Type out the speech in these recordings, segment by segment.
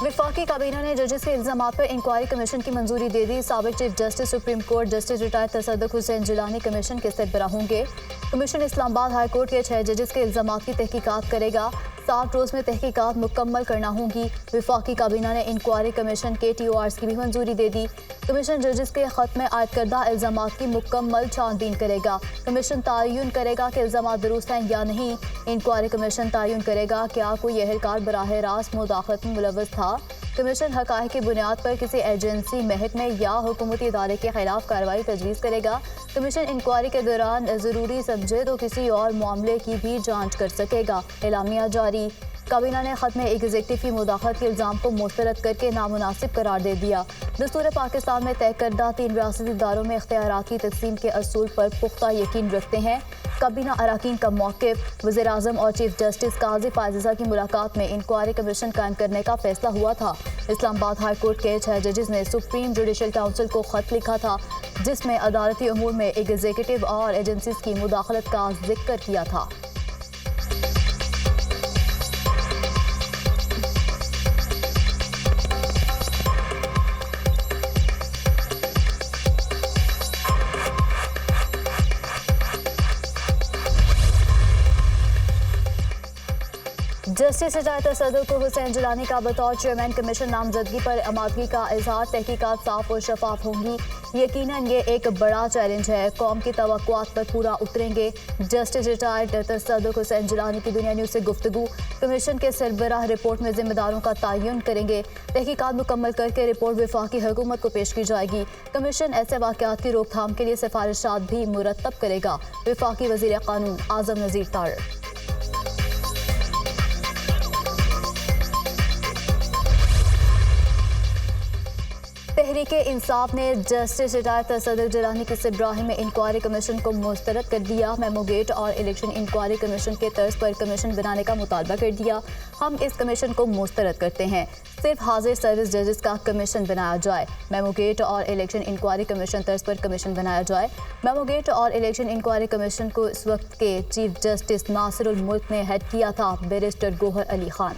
वफाकी काबीना ने जजेस के इल्जाम पर इंक्वायरी कमीशन की मंजूरी दे दी। साबिक chief justice supreme court justice retired Tassaduq Hussain Jillani commission के सरबराह होंगे। कमीशन इस्लामाबाद हाई कोर्ट के 6 जजेस के इल्जाम की तहकीकात करेगा। 7 रोज़ में तहकीकात मुकम्मल करना होंगी। वफाकी काबीना ने इंक्वायरी कमीशन के TORs की भी मंजूरी दे दी। कमीशन जजेस के खत में आयद करदा इल्जाम की मुकम्मल छानबीन करेगा। कमीशन तयन करेगा कि इल्जाम दुरुस्त हैं या नहीं। इंक्वायरी कमीशन तयन करेगा क्या कोई एहलकार बराह रास्त मुदाखलत में मुलव्वस था। कमीशन हक़ाइक़ की बुनियाद पर किसी एजेंसी, महकमे या हुकूमती इदारे के खिलाफ कार्रवाई तजवीज़ करेगा। कमीशन इंक्वायरी के दौरान ज़रूरी समझे तो किसी और मामले की भी जाँच कर सकेगा। एलामिया जारी। काबीना ने खत में एग्जीक्यूटिव की मुदाखलत के इल्ज़ाम को मुस्तरद करके नामुनासिब करार दे दिया। दस्तूर पाकिस्तान में तय करदा 3 रियासती इदारों में इख्तियारात की तकसीम के असूल पर पुख्ता यकीन रखते हैं। काबीना अराकीन का मौक़िफ़। वज़ीर-ए-आज़म और चीफ जस्टिस काज़ी फ़ाज़िज़ा की मुलाकात में इंक्वायरी कमीशन कायम करने का फैसला हुआ था। इस्लामाबाद हाई कोर्ट के 6 जजेस ने सुप्रीम जुडिशल काउंसिल को खत लिखा था, जिसमें अदालती अमूर में एग्जीक्यूटिव और एजेंसीज की मुदाखलत का जिक्र किया था। जस्टिस रिटायर्ड तसद्दुक़ हुसैन जिलानी का बतौर चेयरमैन कमीशन नामजदगी पर आमादगी का इजहार। तहकीकात साफ और शफाफ होंगी। यकीनन ये एक बड़ा चैलेंज है। कौम की तवक्कुआत पर पूरा उतरेंगे। जस्टिस रिटायर्ड तसद्दुक़ हुसैन जिलानी की दुनिया न्यूज़ से गुफ्तगू। कमीशन के सरबराह रिपोर्ट में जिम्मेदारों का तयन करेंगे। तहकीकात मुकम्मल करके रिपोर्ट वफाकी हुकूमत को पेश की जाएगी। कमीशन ऐसे वाक़यात की रोकथाम के लिए सिफारिशात भी मुरतब करेगा। वफाकी वज़ीर क़ानून आज़म नज़ीर तार। तहरीके इंसाफ ने जस्टिस रिटायर्ड तसद्दुक़ जिलानी की सरबराही में इंक्वायरी कमीशन को मुस्तरद कर दिया। मेमोगेट और इलेक्शन इंक्वायरी कमीशन के तर्ज पर कमीशन बनाने का मुतालबा कर दिया। हम इस कमीशन को मुस्तरद करते हैं, सिर्फ हाजिर सर्विस जजेस का कमीशन बनाया जाए। मेमोगेट और इलेक्शन इंक्वायरी कमीशन तर्ज पर कमीशन बनाया जाए। मेमोगेट और इलेक्शन इंक्वायरी कमीशन को इस वक्त के चीफ जस्टिस नासिरुल मुल्क ने हेड किया था barrister Gohar Ali Khan.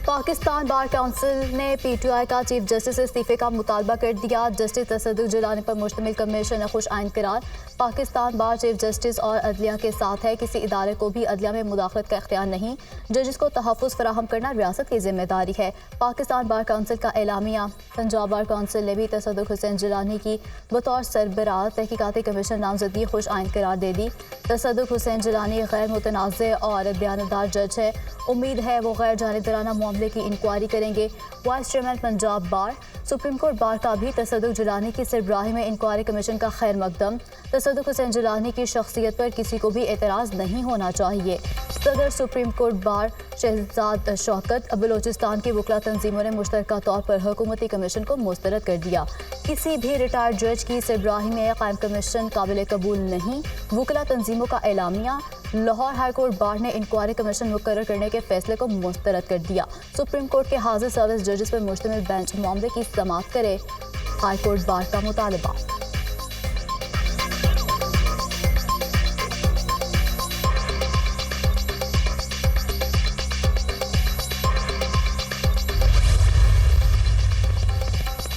Pakistan bar council ने PTI का चीफ जस्टिस से इस्तीफे का मुतालबा कर दिया। जस्टिस तसद्दुक़ जिलानी पर मुश्तमिल कमीशन खुश आइन करार। पाकिस्तान बार चीफ जस्टिस और अदलिया के साथ है। किसी इदारे को भी अदलिया में मुदाखलत का इख्तियार नहीं। जजेस को तहफ़्फ़ुज़ फराहम करना रियासत की जिम्मेदारी है। पाकिस्तान बार काउंसिल का एलामिया। पंजाब बार काउंसिल ने भी तसद्दुक़ हुसैन जिलानी की बतौर सरबराह तहकीकाती कमीशन नामजदगी खुश आइन करार दे दी। तसद्दुक़ हुसैन जिलानी गैर मुतनाज़ और दयानतदार जज है। उम्मीद है वो गैर जानिबदाराना मामले की इंक्वायरी करेंगे। वाइस चेयरमैन पंजाब बार। सुप्रीम कोर्ट बार का भी तसद्दुक़ जिलानी की सरबराही में इंक्वायरी कमीशन का खैर मकदम। तसद्दुक़ हुसैन जिलानी की शख्सियत पर किसी को भी एतराज़ नहीं होना चाहिए। सदर supreme court bar Shahzad Shaukat. Balochistan की वकला तंजीमों ने मुश्तरका तौर पर हुकूमती कमीशन को मुस्तरद कर दिया। किसी भी रिटायर्ड जज की सरबराही में कायम कमीशन काबिल कबूल नहीं। वकला तंजीमों का एलामिया। लाहौर हाई कोर्ट बार ने इंक्वायरी कमीशन मुकर्रर करने के फैसले को मुस्तरद कर दिया। सुप्रीम कोर्ट के हाजिर सर्विस जजेस पर मुश्तमिल बेंच मामले की समाअत करे। हाई कोर्ट बार का मुतालबा।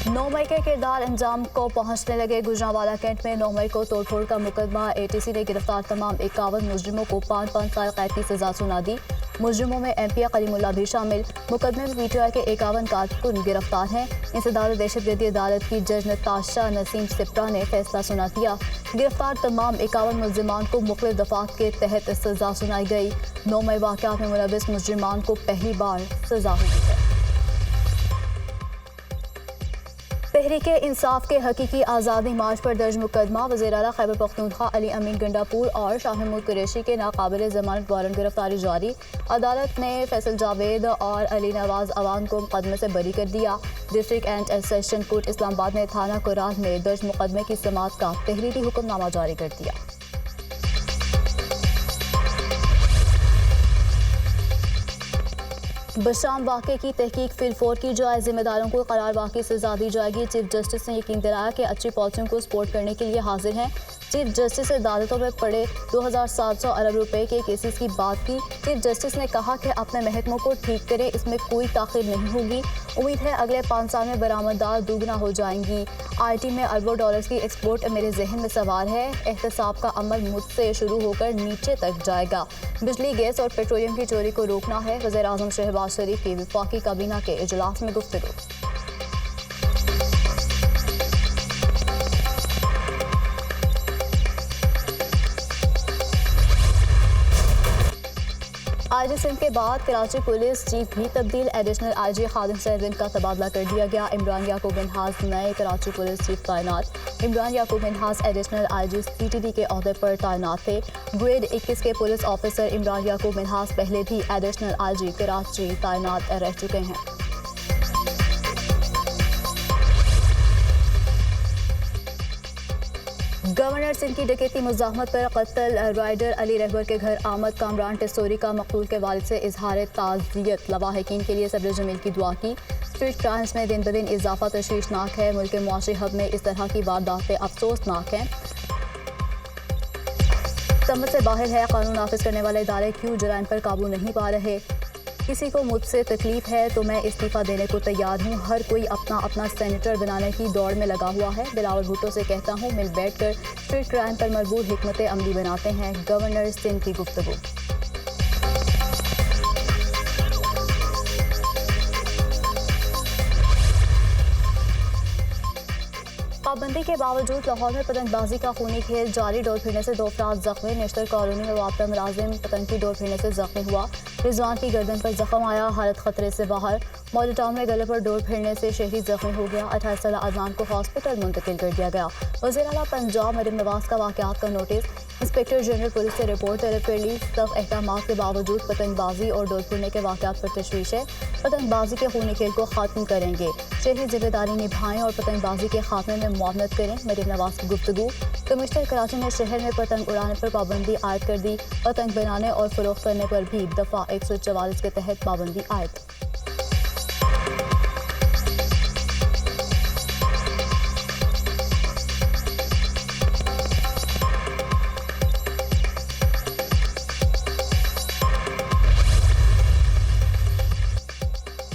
नौ मई के किरदार अंजाम को पहुंचने लगे। गुजरांवाला कैंट में 9 मई को तोड़फोड़ का मुकदमा। ATC ने गिरफ्तार तमाम 51 मुजरिमों को 5-5 साल कैद की सजा सुना दी। मुजरिमों में MP कलीमुल्लाह भी शामिल। मुकदमे में PTI के 51 कारकुन गिरफ्तार हैं। इंसदाद दहशतगर्दी अदालत की जज नताशा नसीम सिप्रा ने फैसला सुना दिया। गिरफ्तार तमाम 51 मुलजिमान को मुख्तलिफ दफात के तहत सजा सुनाई गई। 9 मई वाक़यात में मुलव्वस मुजरिमान को पहली बार सजा हुई है। तहरीके इंसाफ के हकीकी आज़ादी मार्च पर दर्ज मुकदमा। वज़ीर आला खैबर पख्तूनख्वा अली अमीन गंडापुर और शाह महमूद कुरैशी के नाकाबिल ज़मानत वारंट गिरफ्तारी जारी। अदालत ने फैसल जावेद और अली नवाज अवान को मुकदमे से बरी कर दिया। District and session court Islamabad ने थाना कुरान में दर्ज मुकदमे की समाअत का तहरीरी हुक्मनामा जारी कर दिया। बशाम वाक़े की तहकीक फिलफोर की जाए। जिम्मेदारों को करार वाक़ई सजा दी जाएगी। चीफ जस्टिस ने यकीन दिलाया कि अच्छी पॉलिसियों को सपोर्ट करने के लिए हाजिर हैं। चीफ जस्टिस से अदालतों में पड़े 2700 अरब रुपए के केसेस की बात की। चीफ जस्टिस ने कहा कि अपने महकमों को ठीक करें, इसमें कोई ताख़ीर नहीं होगी। उम्मीद है अगले 5 साल में बरामददार दुगना हो जाएंगी। IT में अरबों डॉलर्स की एक्सपोर्ट मेरे जहन में सवार है। एहतसाब का अमल मुझसे शुरू होकर नीचे तक जाएगा। बिजली, गैस और पेट्रोलियम की चोरी को रोकना है। वज़ीर-ए-आज़म शहबाज शरीफ की वफाकी काबीना के इजलास में गुफ्तगू। IG सिंध के बाद कराची पुलिस चीफ भी तब्दील। एडिशनल IG खादिम सरविंद का तबादला कर दिया गया। इमरान याकूब मिन्हास नए कराची पुलिस चीफ तैनात। इमरान याकूब मिन्हास एडिशनल IG CTD के अहदे पर तैनात थे। ग्रेड 21 के पुलिस ऑफिसर इमरान याकूब मिन्हास पहले भी एडिशनल IG कराची तैनात रह चुके हैं। गवर्नर सिंध की डकैती मुज़ाहमत पर कत्ल राइडर अली रहबर के घर आमद। कामरान टिस्सोरी का मकतूल के वालिद से इजहार ताज़ियत। लवाहिकीन के लिए सब्र जमील की दुआ की। स्ट्रीट क्राइम्स में दिन ब दिन इजाफा तशवीशनाक है। मुल्क के मुआशी हब में इस तरह की वारदातें अफसोसनाक हैं। समझ से बाहर है कानून नाफिज करने वाले इदारे क्यों जराइम पर काबू नहीं पा रहे। किसी को मुझसे तकलीफ है तो मैं इस्तीफ़ा देने को तैयार हूँ। हर कोई अपना अपना सेनेटर बनाने की दौड़ में लगा हुआ है। बिलावल भुट्टो से कहता हूँ मिल बैठकर स्ट्रीट क्राइम पर मजबूर हिकमत अमली बनाते हैं। गवर्नर सिंध की गुफ्तगू। पाबंदी के बावजूद लाहौर में पतंगबाजी का खूनी खेल जारी। डोर फिरने से 2 अफराद जख्मी। नेशनल कॉलोनी में वापरा मुलाजिम पतंग की डोर फिरने से जख्मी हुआ। रिजवान की गर्दन पर जख्म आया, हालत खतरे से बाहर। मॉडल टाउन में गले पर डोर फिरने से शहरी जख्मी हो गया। 28 साल अदनान को हॉस्पिटल मुंतकिल कर दिया गया। वज़ीर आला पंजाब मरियम नवाज का वाक़यात का नोटिस। इंस्पेक्टर जनरल पुलिस से रिपोर्ट तलब कर ली। सख्त अहकामात के बावजूद पतंगबाजी और डोर फिरने के वाक़यात पर तशवीश है। पतंगबाजी के खूनी खेल को ख़त्म करेंगे। शहरी जिम्मेदारी निभाएं और पतंगबाजी के खात्मे में मुआवनत करें। मरियम नवाज की गुफ्तगू। कमिश्नर कराची ने शहर में पतंग उड़ाने पर पाबंदी आयद कर दी। पतंग बनाने और फरोख्त करने पर भी दफ़ा 144 के तहत पाबंदी आयद।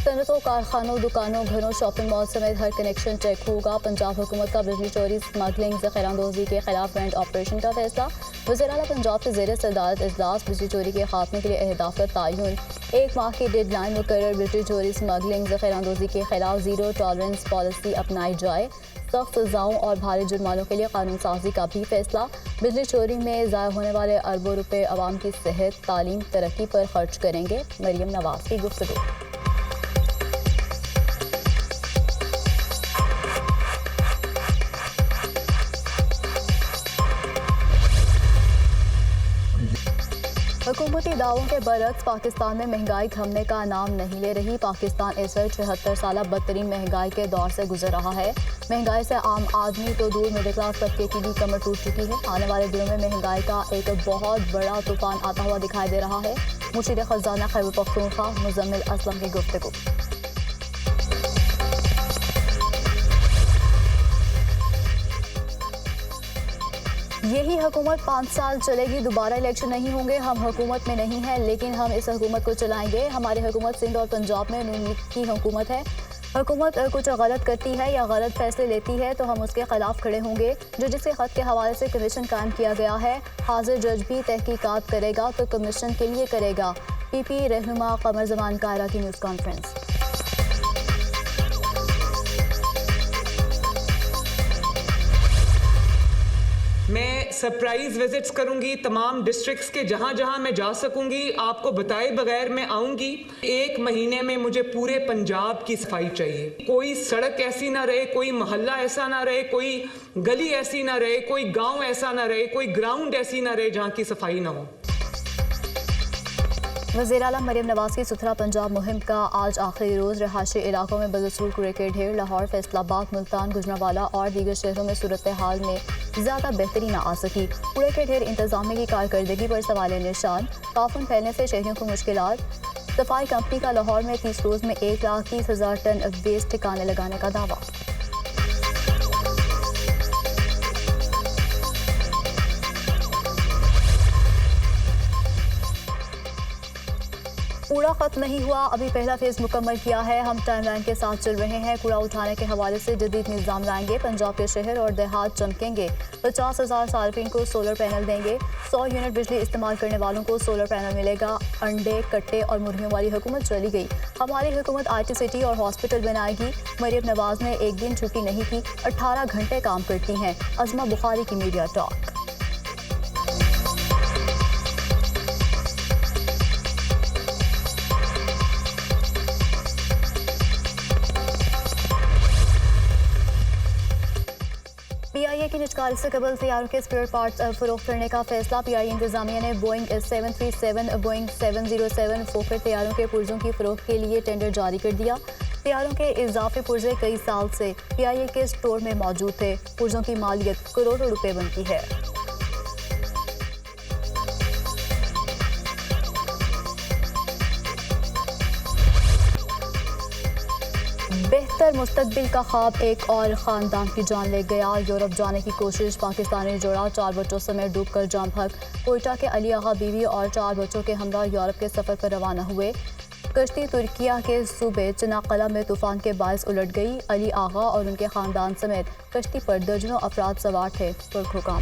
सनतों, कारखानों, दुकानों, घरों, शॉपिंग मॉल समेत हर कनेक्शन चेक होगा। पंजाब हुकूमत का बिजली चोरी, स्मगलिंग, ज़ख़ीरांदोज़ी के खिलाफ ग्रैंड ऑपरेशन का फैसला। वज़ीर आला पंजाब के ज़ेर सदारत इजलास। बिजली चोरी के खात्मे के लिए अहदाफ का तयन। 1 माह की डेडलाइन मुकर्रर। बिजली चोरी, स्मगलिंग, ज़ख़ीरांदोज़ी के खिलाफ ज़ीरो टॉलरेंस पॉलिसी अपनाई जाए। सख्त सज़ाओं और भारी जुर्मानों के लिए कानून साजी का भी फैसला। बिजली चोरी में ज़ाया होने वाले अरबों रुपए अवाम की सेहत, तालीम, तरक्की पर खर्च करेंगे। मरियम नवाज की गुफ्तगू। हुकूमती दावों के बरक्स पाकिस्तान में महंगाई थमने का नाम नहीं ले रही। पाकिस्तान इस वक्त 76 साल बदतरीन महंगाई के दौर से गुजर रहा है। महंगाई से आम आदमी तो दूर, मिडिल क्लास तबके की भी कमर टूट चुकी है। आने वाले दिनों में महंगाई का एक बहुत बड़ा तूफान आता हुआ दिखाई दे रहा है। मुशीर खजाना खैबर पख्तूनख्वा मुजम्मिल असलम की गुफ्तगू। यही हुकूमत 5 साल चलेगी, दोबारा इलेक्शन नहीं होंगे। हम हुकूमत में नहीं हैं, लेकिन हम इस हुकूमत को चलाएंगे। हमारी हुकूमत सिंध और पंजाब में नून लीग की हुकूमत है। हुकूमत कुछ गलत करती है या गलत फैसले लेती है तो हम उसके खिलाफ खड़े होंगे। जजिस के खत के हवाले से कमीशन कायम किया गया है। हाजिर जज भी तहकीकात करेगा तो कमीशन के लिए करेगा। PP रहनुमा कमर जमान कायरा की न्यूज़ कॉन्फ्रेंस। मैं सरप्राइज विजिट्स करूंगी तमाम डिस्ट्रिक्ट्स के, जहां जहां मैं जा सकूंगी आपको बताए बगैर मैं आऊंगी। 1 महीने में मुझे पूरे पंजाब की सफाई चाहिए। कोई सड़क ऐसी ना रहे, कोई मोहल्ला ऐसा ना रहे, कोई गली ऐसी ना रहे, कोई गांव ऐसा ना रहे, कोई ग्राउंड ऐसी ना रहे जहां की सफाई ना हो। वज़ीर आला मरियम नवाज की सुथरा पंजाब मुहिम का आज आखिरी रोज़। रहायशी इलाकों में बदसूर कूड़े के ढेर। लाहौर, फैसलाबाद, मुल्तान, गुजरांवाला और दीगर शहरों में सूरत हाल में ज़्यादा बेहतरी न आ सकी। कूड़े के ढेर इंतजामिया की कारकर्दगी पर सवाल निशान। ताफुन फैलने से शहरियों को मुश्किलात। सफाई कंपनी का लाहौर में 30 रोज़ में 1,30,000 टन वेस्ट ठिकाने लगाने का दावा। कूड़ा खत्म नहीं हुआ, अभी पहला फेज मुकम्मल किया है, हम टाइमलाइन के साथ चल रहे हैं। कूड़ा उठाने के हवाले से जदीद निज़ाम लाएंगे, पंजाब के शहर और देहात चमकेंगे। 50,000 सार्फिन को सोलर पैनल देंगे, 100 यूनिट बिजली इस्तेमाल करने वालों को सोलर पैनल मिलेगा। अंडे, कट्टे और मुर्गियों वाली हुकूमत चली गई, हमारी हुकूमत IT सिटी और हॉस्पिटल बनाएगी। मरियम नवाज ने एक दिन छुट्टी नहीं की, 18 घंटे काम करती हैं। अज़मा बुखारी की मीडिया टॉक। PIA की निजकारी से कबल तैयारों के स्पेयर पार्ट्स फरोख्त करने का फैसला। PIA इंतजामिया ने बोइंग 737, बोइंग 707 फोकर तैयारों के पुर्जों की फरोख्त के लिए टेंडर जारी कर दिया। तैयारों के इजाफी पुर्जे कई साल से PIA के स्टोर में मौजूद थे। पुर्जों की मालियत करोड़ों रुपए बनती है। बेहतर मुस्तकबिल का ख्वाब एक और ख़ानदान की जान ले गया। यूरोप जाने की कोशिश, पाकिस्तानी जोड़ा 4 बच्चों समेत डूबकर जाम भग। कोयटा के अली आगा बीवी और 4 बच्चों के हमरा यूरोप के सफ़र पर रवाना हुए। कश्ती तुर्किया के सूबे चनाकला में तूफान के बायस उलट गई। अली आगा और उनके ख़ानदान समेत कश्ती पर दर्जनों अफराद सवार थे। तुर्क हुकाम